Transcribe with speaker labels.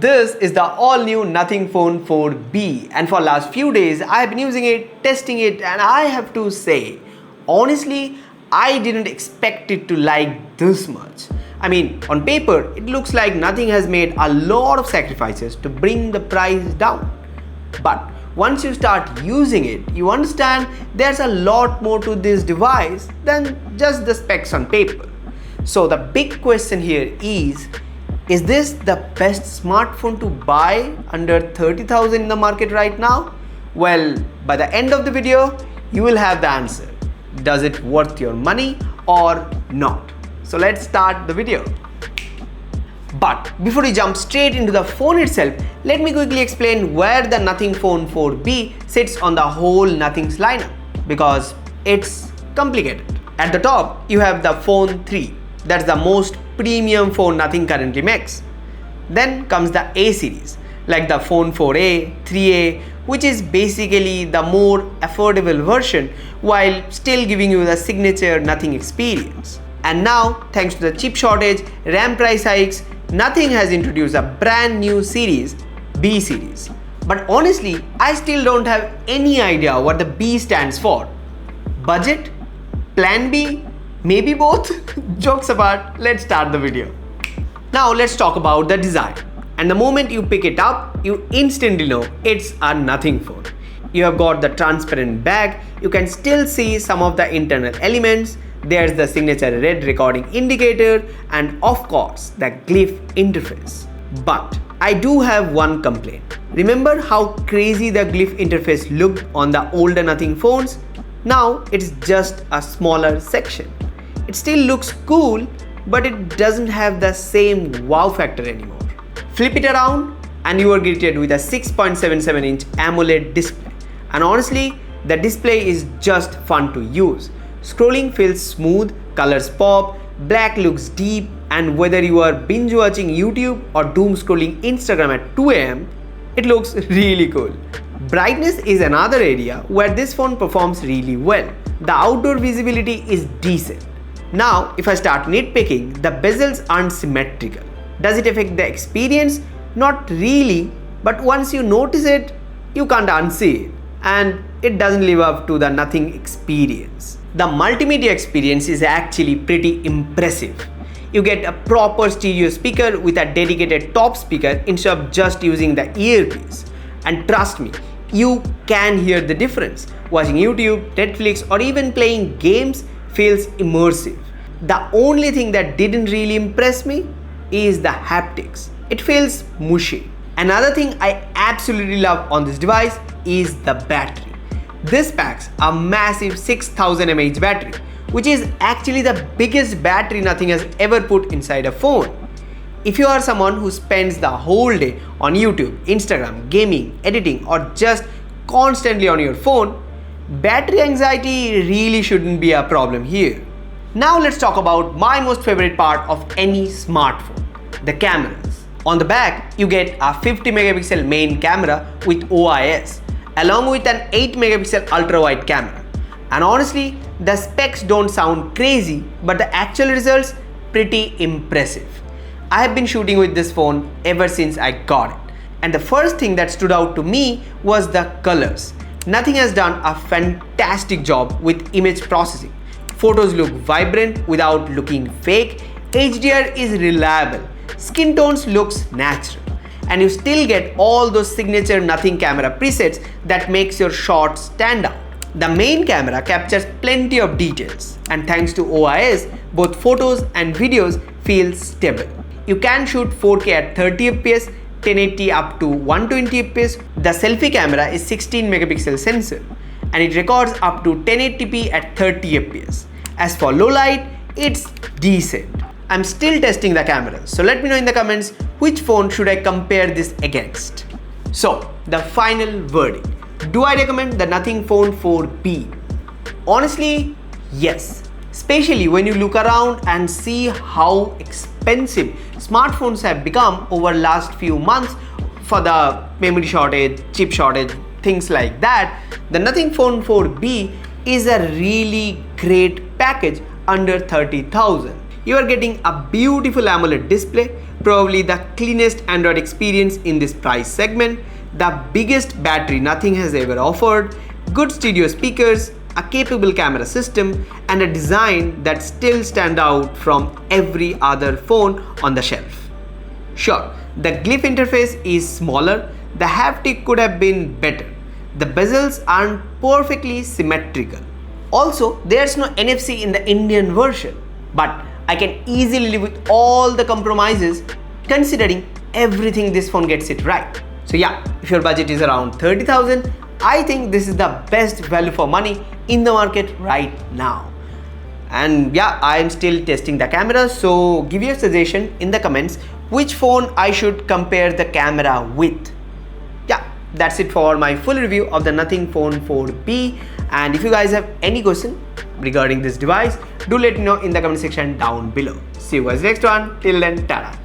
Speaker 1: This is the all-new Nothing Phone 4B, and for last few days I have been using it, testing it, and I have to say, honestly, I didn't expect it to like this much. I mean, on paper, it looks like Nothing has made a lot of sacrifices to bring the price down. But once you start using it, you understand there's a lot more to this device than just the specs on paper. So the big question here is this the best smartphone to buy under 30,000 in the market right now? Well, by the end of the video, you will have the answer. Does it worth your money or not? So let's start the video. But before we jump straight into the phone itself, let me quickly explain where the Nothing Phone 4B sits on the whole Nothing's lineup, because it's complicated. At the top, you have the Phone 3. That's the most premium phone Nothing currently makes. Then comes the A series, like the Phone 4A, 3A, which is basically the more affordable version while still giving you the signature Nothing experience. And now, thanks to the chip shortage, RAM price hikes, Nothing has introduced a brand new series, B series. But honestly, I still don't have any idea what the B stands for. Budget? Plan B? Maybe both? Jokes apart, let's start the video. Now let's talk about the design. And the moment you pick it up, you instantly know it's a Nothing phone. You have got the transparent back, you can still see some of the internal elements. There's the signature red recording indicator and of course the glyph interface. But I do have one complaint. Remember how crazy the glyph interface looked on the older Nothing phones? Now it's just a smaller section. It still looks cool, but it doesn't have the same wow factor anymore. Flip it around and you are greeted with a 6.77-inch AMOLED display. And honestly, the display is just fun to use. Scrolling feels smooth, colors pop, black looks deep, and whether you are binge watching YouTube or doom scrolling Instagram at 2 AM, it looks really cool. Brightness is another area where this phone performs really well. The outdoor visibility is decent. Now, if I start nitpicking, the bezels aren't symmetrical. Does it affect the experience? Not really, but once you notice it, you can't unsee it, and it doesn't live up to the Nothing experience. The multimedia experience is actually pretty impressive. You get a proper stereo speaker with a dedicated top speaker instead of just using the earpiece. And trust me, you can hear the difference. Watching YouTube, Netflix, or even playing games feels immersive. The only thing that didn't really impress me is the haptics. It feels mushy. Another thing I absolutely love on this device is the battery. This packs a massive 6000 mAh battery, which is actually the biggest battery Nothing has ever put inside a phone. If you are someone who spends the whole day on YouTube, Instagram, gaming, editing, or just constantly on your phone, battery anxiety really shouldn't be a problem here. Now let's talk about my most favorite part of any smartphone, the cameras. On the back, you get a 50 megapixel main camera with OIS, along with an 8 megapixel ultra wide camera. And honestly, the specs don't sound crazy, but the actual results pretty impressive. I have been shooting with this phone ever since I got it. And the first thing that stood out to me was the colors. Nothing has done a fantastic job with image processing. Photos look vibrant without looking fake. HDR is reliable. Skin tones looks natural. And you still get all those signature Nothing camera presets that makes your shots stand out. The main camera captures plenty of details, and thanks to OIS, both photos and videos feel stable. You can shoot 4K at 30 fps, 1080 up to 120 fps. The selfie camera is 16 megapixel sensor and it records up to 1080p at 30 fps. As for low light, it's decent. I'm still testing the cameras, so let me know in the comments which phone should I compare this against. So, the final verdict. Do I recommend the Nothing Phone 4B? Honestly, yes. Especially when you look around and see how expensive smartphones have become over last few months for the memory shortage, chip shortage, things like that. The Nothing Phone 4B is a really great package under 30,000. You are getting a beautiful AMOLED display, probably the cleanest Android experience in this price segment, the biggest battery nothing has ever offered, good stereo speakers, a capable camera system, and a design that still stands out from every other phone on the shelf. Sure, the glyph interface is smaller, the haptic could have been better, the bezels aren't perfectly symmetrical. Also, there's no NFC in the Indian version, but I can easily live with all the compromises considering everything this phone gets it right. So yeah, if your budget is around 30,000, I think this is the best value for money in the market right now. And yeah, I am still testing the camera, so give your suggestion in the comments which phone I should compare the camera with. Yeah, that's it for my full review of the Nothing Phone 4B. And if you guys have any question regarding this device, do let me know in the comment section down below. See you guys next one. Till then, tada.